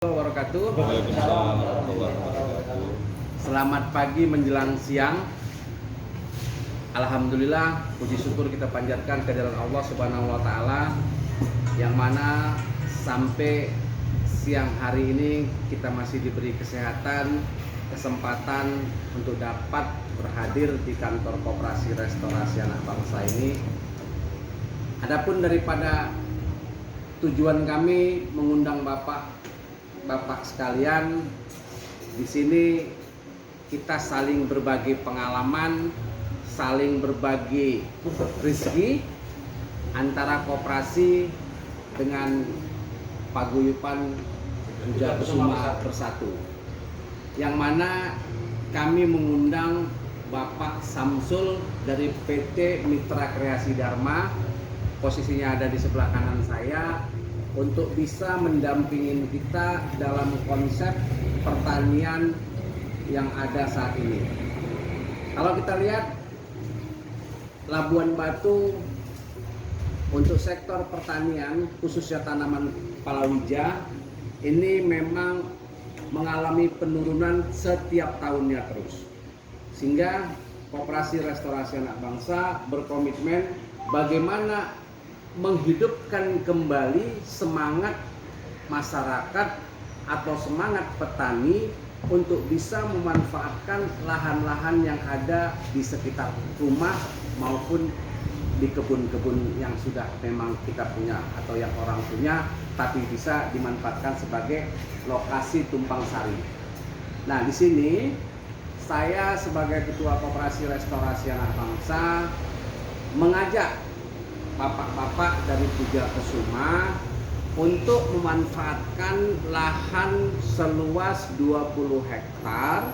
Wabarakatuh. Waalaikumsalam warahmatullahi wabarakatuh. Selamat pagi menjelang siang. Alhamdulillah, puji syukur kita panjatkan kehadirat Allah Subhanahu wa taala yang mana sampai siang hari ini kita masih diberi kesehatan, kesempatan untuk dapat berhadir di kantor Koperasi Restorasi Anak Bangsa ini. Adapun daripada tujuan kami mengundang Bapak sekalian, di sini kita saling berbagi pengalaman, saling berbagi rezeki antara koperasi dengan paguyuban Pujakusuma Bersatu. Yang mana kami mengundang Bapak Samsul dari PT Mitra Kreasi Dharma, posisinya ada di sebelah kanan saya, untuk bisa mendampingin kita dalam konsep pertanian yang ada saat ini. Kalau kita lihat Labuan Batu untuk sektor pertanian, khususnya tanaman palawija, ini memang mengalami penurunan setiap tahunnya terus. Sehingga Koperasi Restorasi Anak Bangsa berkomitmen bagaimana menghidupkan kembali semangat masyarakat atau semangat petani untuk bisa memanfaatkan lahan-lahan yang ada di sekitar rumah maupun di kebun-kebun yang sudah memang kita punya atau yang orang punya, tapi bisa dimanfaatkan sebagai lokasi tumpang sari. Nah, di sini saya sebagai Ketua Koperasi Restorasi Anak Bangsa mengajak bapak-bapak dari Pujakusuma untuk memanfaatkan lahan seluas 20 hektar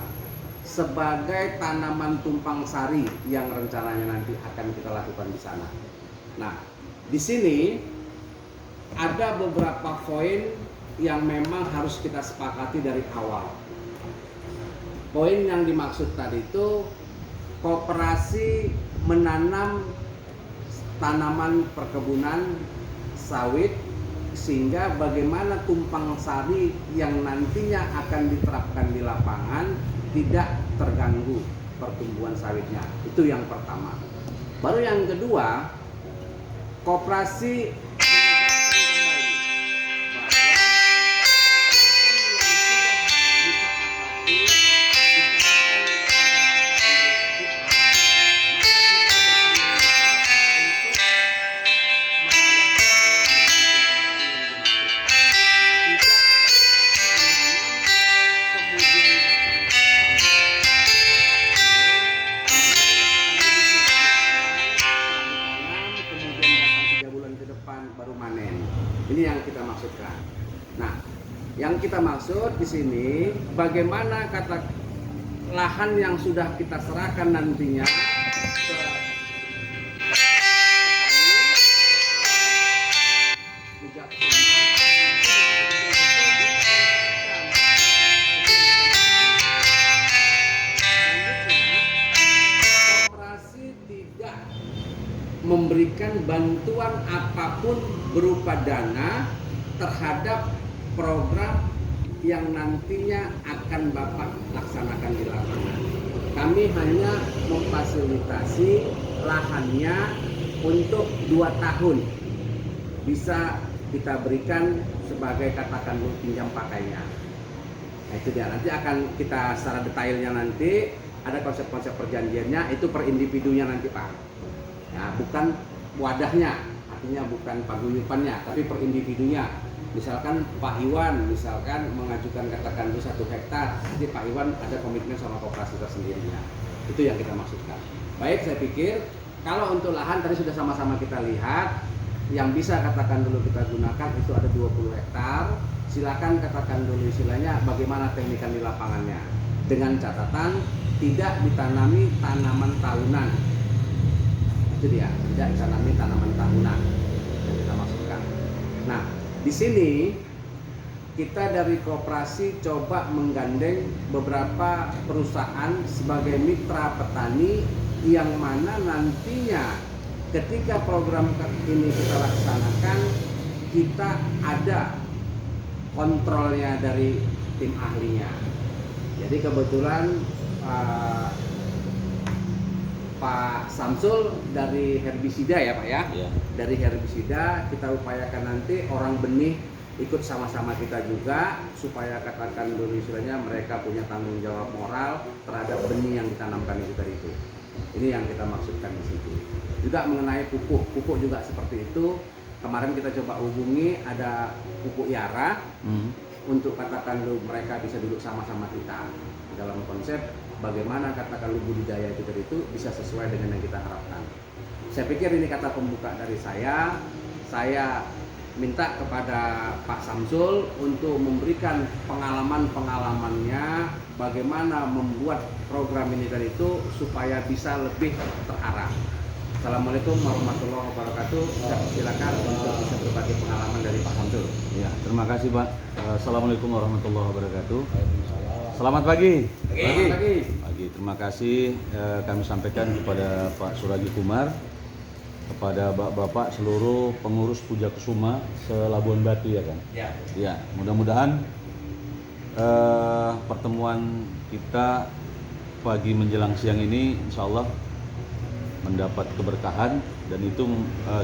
sebagai tanaman tumpang sari yang rencananya nanti akan kita lakukan di sana. Nah, di sini ada beberapa poin yang memang harus kita sepakati dari awal. Poin yang dimaksud tadi itu koperasi menanam tanaman perkebunan sawit, sehingga bagaimana tumpang sari yang nantinya akan diterapkan di lapangan tidak terganggu pertumbuhan sawitnya. Itu yang pertama. Baru yang kedua, koperasi baru manen. Ini yang kita maksudkan. Nah, yang kita maksud di sini bagaimana kata lahan yang sudah kita serahkan nantinya ke memberikan bantuan apapun berupa dana terhadap program yang nantinya akan Bapak laksanakan di lapangan. Kami hanya memfasilitasi lahannya untuk 2 tahun bisa kita berikan sebagai katakan pinjam pakainya. Nah, itu dia, nanti akan kita secara detailnya nanti ada konsep-konsep perjanjiannya, itu per individunya nanti Pak. Nah, bukan wadahnya, artinya bukan paguyubannya, tapi per individunya. Misalkan Pak Iwan, misalkan mengajukan katakan itu 1 hektar, nanti Pak Iwan ada komitmen sama koperasi tersendirinya. Itu yang kita maksudkan. Baik, saya pikir kalau untuk lahan tadi sudah sama-sama kita lihat, yang bisa katakan dulu kita gunakan itu ada 20 hektar. Silakan katakan dulu istilahnya bagaimana teknikan di lapangannya. Dengan catatan tidak ditanami tanaman tahunan. Itu dia, tidak ditanami tanaman tahunan yang kita maksudkan. Nah, di sini kita dari koperasi coba menggandeng beberapa perusahaan sebagai mitra petani yang mana nantinya ketika program ini kita laksanakan, kita ada kontrolnya dari tim ahlinya. Jadi kebetulan Pak Samsul dari herbisida ya Pak ya. Iya. Dari herbisida kita upayakan nanti orang benih ikut sama-sama kita juga supaya katakan dulu istilahnya mereka punya tanggung jawab moral terhadap benih yang ditanamkan itu tadi itu. Ini yang kita maksudkan di situ. Juga mengenai pupuk juga seperti itu. Kemarin kita coba hubungi ada pupuk Yara untuk katakan dulu mereka bisa duduk sama-sama kita dalam konsep bagaimana katakan lu budidaya itu tadi itu bisa sesuai dengan yang kita harapkan. Saya pikir ini kata pembuka dari saya minta kepada Pak Samsul untuk memberikan pengalaman-pengalamannya bagaimana membuat program ini tadi itu supaya bisa lebih terarah. Assalamualaikum warahmatullahi wabarakatuh. Silakan untuk bisa berbagi pengalaman dari Pak Samsul. Ya, terima kasih Pak. Assalamualaikum warahmatullahi wabarakatuh. Selamat pagi. Selamat pagi. Pagi. Terima kasih kami sampaikan kepada Pak Suragi Kumar, kepada bapak-bapak seluruh pengurus Puja Kusuma se-Labuan Batu ya kan. Ya. Ya, mudah-mudahan pertemuan kita pagi menjelang siang ini insya Allah mendapat keberkahan dan itu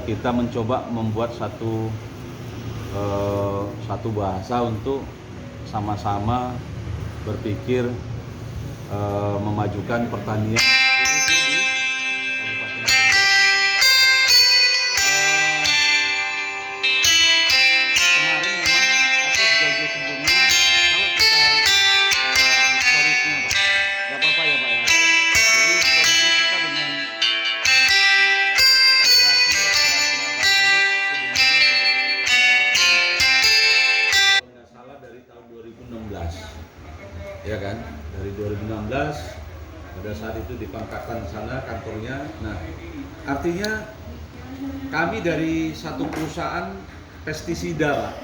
kita mencoba membuat satu bahasa untuk sama-sama berpikir memajukan pertanian khususnya di Kabupaten Labuan Batu. Kemarin memang atau jauh sebelumnya kalau kita historisnya Pak, nggak apa-apa ya Pak ya. Jadi historisnya kita dengan nggak salah dari tahun 2016 ya kan, dari 2016 pada saat itu di Pangkatan sana kantornya. Nah artinya kami dari satu perusahaan pestisida Pak